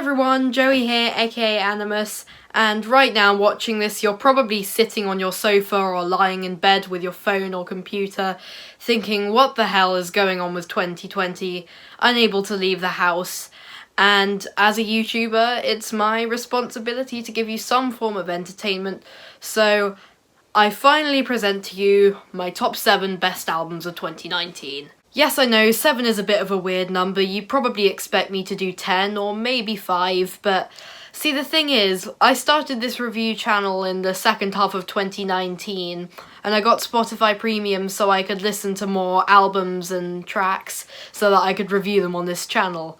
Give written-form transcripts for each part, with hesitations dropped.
everyone, Joey here, aka Animus, and right now watching this you're probably sitting on your sofa or lying in bed with your phone or computer thinking what the hell is going on with 2020, unable to leave the house, and as a YouTuber it's my responsibility to give you some form of entertainment, so I finally present to you my top 7 best albums of 2019. Yes, I know, 7 is a bit of a weird number. You probably expect me to do 10 or maybe 5, but see, the thing is, I started this review channel in the second half of 2019, and I got Spotify Premium so I could listen to more albums and tracks so that I could review them on this channel.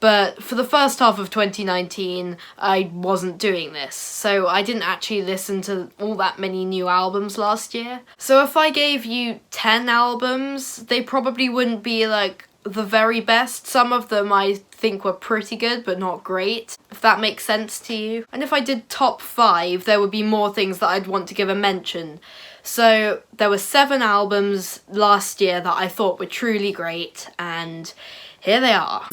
But for the first half of 2019, I wasn't doing this, so I didn't actually listen to all that many new albums last year. So if I gave you 10 albums, they probably wouldn't be like the very best. Some of them I think were pretty good, but not great, if that makes sense to you. And if I did top 5, there would be more things that I'd want to give a mention. So there were 7 albums last year that I thought were truly great, and here they are.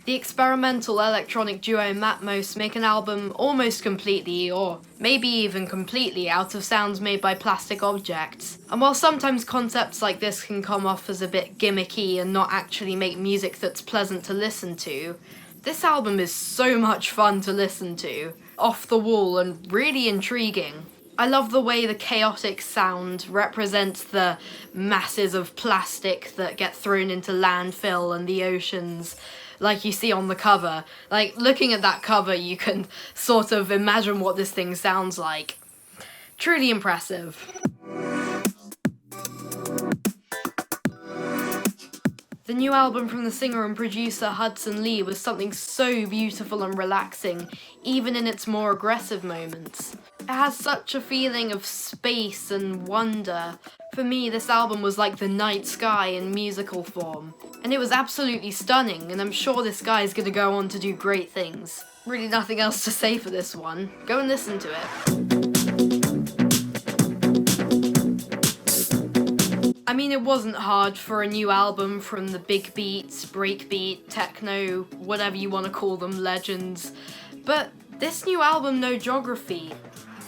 The experimental electronic duo Matmos make an album almost completely, or maybe even completely, out of sounds made by plastic objects. And while sometimes concepts like this can come off as a bit gimmicky and not actually make music that's pleasant to listen to, this album is so much fun to listen to, off the wall and really intriguing. I love the way the chaotic sound represents the masses of plastic that get thrown into landfill and the oceans, like you see on the cover. Like, looking at that cover, you can sort of imagine what this thing sounds like. Truly impressive. The new album from the singer and producer Hudson Lee was something so beautiful and relaxing, even in its more aggressive moments. It has such a feeling of space and wonder. For me, this album was like the night sky in musical form. And it was absolutely stunning, and I'm sure this guy is going to go on to do great things. Really nothing else to say for this one. Go and listen to it. I mean, it wasn't hard for a new album from the big beats, breakbeat, techno, whatever you want to call them, legends. But this new album, No Geography,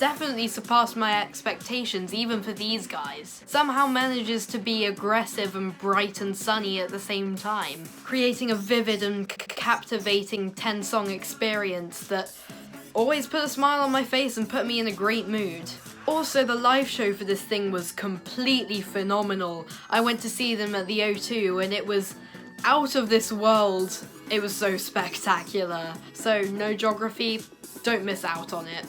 definitely surpassed my expectations even for these guys. Somehow manages to be aggressive and bright and sunny at the same time, creating a vivid and captivating 10-song experience that always put a smile on my face and put me in a great mood. Also, the live show for this thing was completely phenomenal. I went to see them at the O2 and it was out of this world. It was so spectacular. So, No Geography, don't miss out on it.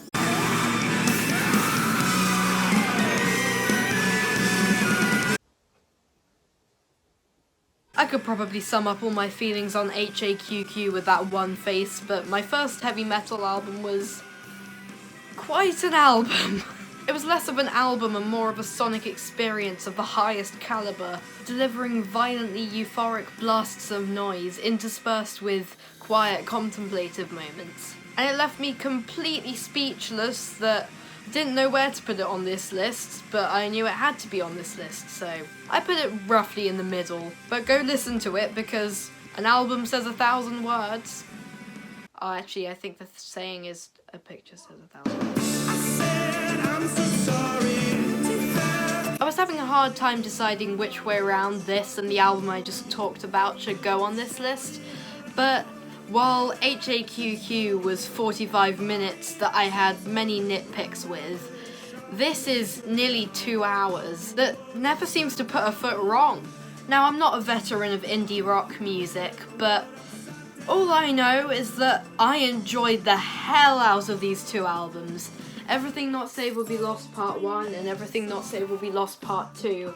I could probably sum up all my feelings on HAQQ with that one face, but my first heavy metal album was quite an album. It was less of an album and more of a sonic experience of the highest caliber, delivering violently euphoric blasts of noise interspersed with quiet contemplative moments. And it left me completely speechless that didn't know where to put it on this list, but I knew it had to be on this list, so I put it roughly in the middle. But go listen to it, because an album says 1,000 words. Oh, actually, I think the saying is a picture says 1,000 words. I was having a hard time deciding which way around this and the album I just talked about should go on this list, but while HAQQ was 45 minutes that I had many nitpicks with, this is nearly 2 hours that never seems to put a foot wrong. Now, I'm not a veteran of indie rock music, but all I know is that I enjoyed the hell out of these 2 albums. Everything Not Saved Will Be Lost Part 1 and Everything Not Saved Will Be Lost Part 2.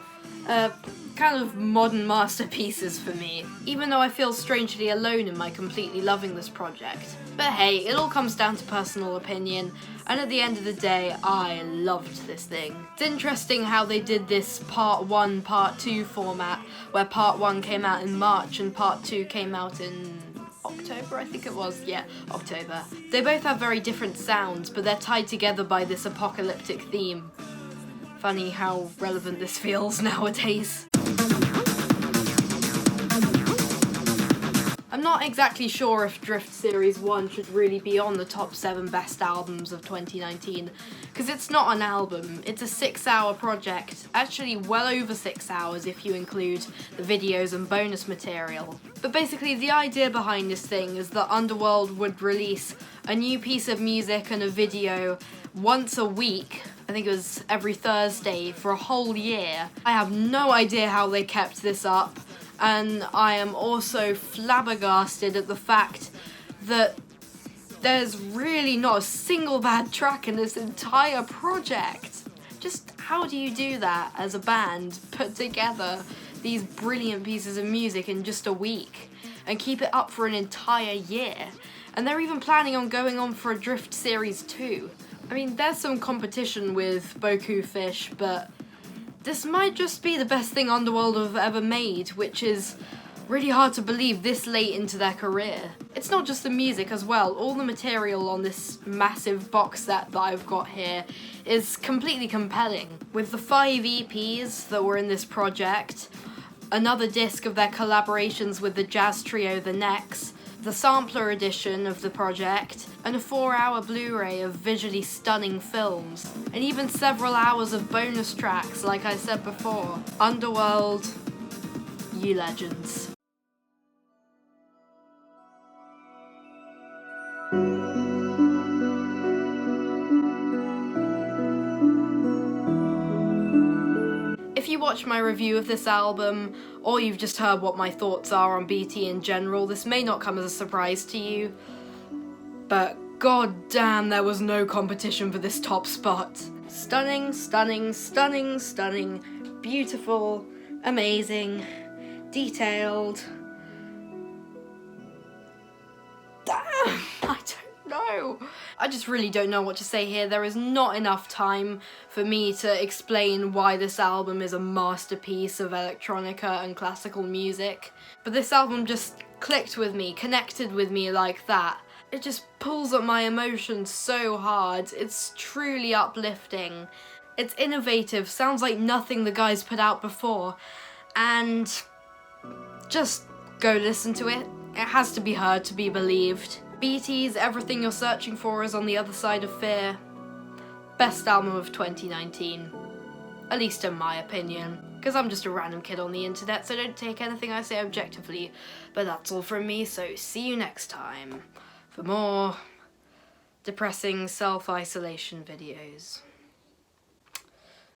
Kind of modern masterpieces for me, even though I feel strangely alone in my completely loving this project. But hey, it all comes down to personal opinion, and at the end of the day, I loved this thing. It's interesting how they did this Part 1, Part 2 format, where Part 1 came out in March and Part 2 came out in October, I think it was. Yeah, October. They both have very different sounds, but they're tied together by this apocalyptic theme. Funny how relevant this feels nowadays. I'm not exactly sure if Drift Series 1 should really be on the top 7 best albums of 2019, because it's not an album, it's a 6-hour project, actually well over 6 hours if you include the videos and bonus material. But basically the idea behind this thing is that Underworld would release a new piece of music and a video once a week. I think it was every Thursday for a whole year. I have no idea how they kept this up, and I am also flabbergasted at the fact that there's really not a single bad track in this entire project. Just how do you do that as a band, put together these brilliant pieces of music in just a week and keep it up for an entire year? And they're even planning on going on for a Drift Series 2. I mean, there's some competition with Boku Fish, but this might just be the best thing Underworld have ever made, which is really hard to believe this late into their career. It's not just the music as well, all the material on this massive box set that I've got here is completely compelling. With the 5 EPs that were in this project, another disc of their collaborations with the jazz trio The Necks, the sampler edition of the project, and a 4-hour Blu-ray of visually stunning films, and even several hours of bonus tracks, like I said before. Underworld, you legends. If you watch my review of this album, or you've just heard what my thoughts are on BT in general, this may not come as a surprise to you, but god damn, there was no competition for this top spot. Stunning, stunning, stunning, stunning, beautiful, amazing, detailed. Damn, I don't know. I just really don't know what to say here. There is not enough time for me to explain why this album is a masterpiece of electronica and classical music. But this album just clicked with me, connected with me like that. It just pulls at my emotions so hard. It's truly uplifting. It's innovative, sounds like nothing the guys put out before. And just go listen to it. It has to be heard to be believed. BT's Everything You're Searching For is on the Other Side of Fear. Best album of 2019. At least in my opinion. Because I'm just a random kid on the internet, so don't take anything I say objectively. But that's all from me, so see you next time for more depressing self-isolation videos.